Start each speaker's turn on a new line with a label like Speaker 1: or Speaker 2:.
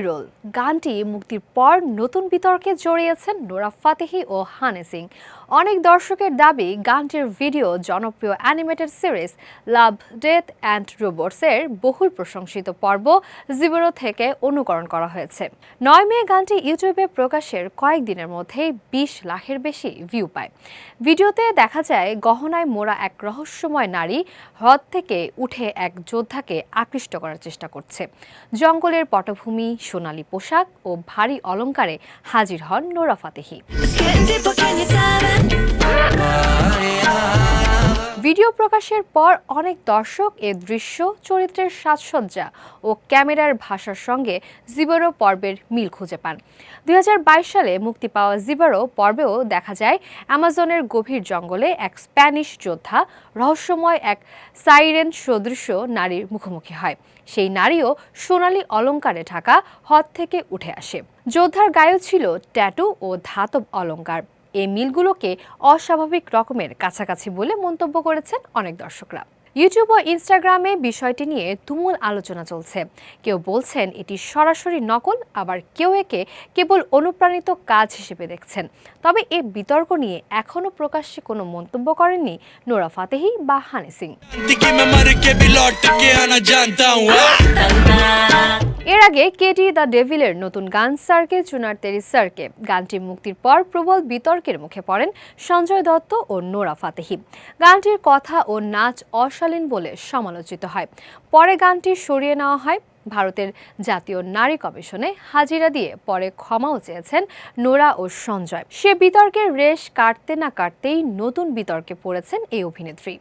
Speaker 1: Role গানটি মুক্তির পর নতুন বিতর্কে জড়িয়েছেন নোরা ফাতেহি ও হানি সিং। অনেক দর্শকের দাবি গানটির ভিডিও জনপ্রিয় animated series love death and রোবটসের বহুল প্রশংসিত পর্ব জিবেরো থেকে অনুকরণ করা হয়েছে। 9 মে গানটি ইউটিউবে প্রকাশের কয়েকদিনের মধ্যেই 20 লাখের বেশি ভিউ পায়। ভিডিওতে দেখা যায় গহনায় মোড়া এক রহস্যময় নারী হ্রদ থেকে উঠে এক যোদ্ধাকে আকৃষ্ট করার চেষ্টা করছে। জঙ্গলের পটভূমি, সোনালী পোশাক ও ভারী অলংকারে হাজির হন নোরা ফাতেহি। ভিডিও প্রকাশের পর অনেক দর্শক এ দৃশ্য, চরিত্রের সাজসজ্জা ও ক্যামেরার ভাষার সঙ্গে জিবেরো পর্বের মিল খুঁজে পান। 2022 সালে মুক্তি পাওয়া জিবেরো পর্বেও দেখা যায় অ্যামাজনের গভীর জঙ্গলে এক স্প্যানিশ যোদ্ধা রহস্যময় এক সাইরেন সদৃশ্য নারীর মুখোমুখি হয়। সেই নারীও সোনালী অলংকারে ঢাকা হ্রদ থেকে উঠে আসে। যোদ্ধার গায়েও ছিল ট্যাটু ও ধাতব অলংকার। এই মিলগুলোকে অস্বাভাবিক রকমের কাছাকাছি বলে মন্তব্য করেছেন অনেক দর্শকরা। ইউটিউব ও ইনস্টাগ্রামে বিষয়টি নিয়ে তুমুল আলোচনা চলছে। কেউ বলছেন এটি সরাসরি নকল, আবার কেউ একে কেবল অনুপ্রাণিত কাজ হিসেবে দেখছেন। তবে এই বিতর্ক নিয়ে এখনও প্রকাশ্যে কোনো মন্তব্য করেননি নোরা ফাতেহি বা হানি সিং। এর আগে কেটি দ্য ডেভিলের নতুন গান সার্কে চুনার তেরি সার্কে গানটি মুক্তির পর প্রবল বিতর্কের মুখে পড়েন সঞ্জয় দত্ত ও নোরা ফাতেহি। গানটির কথা ও নাচ অশালীন বলে সমালোচিত হয়। পরে গানটি সরিয়ে নেওয়া হয়। ভারতের জাতীয় নারী কমিশনে হাজিরা দিয়ে পরে ক্ষমাও চেয়েছেন নোরা ও সঞ্জয়। সে বিতর্কের রেশ কাটতে না কাটতেই নতুন বিতর্কে পড়েছেন এই অভিনেত্রী।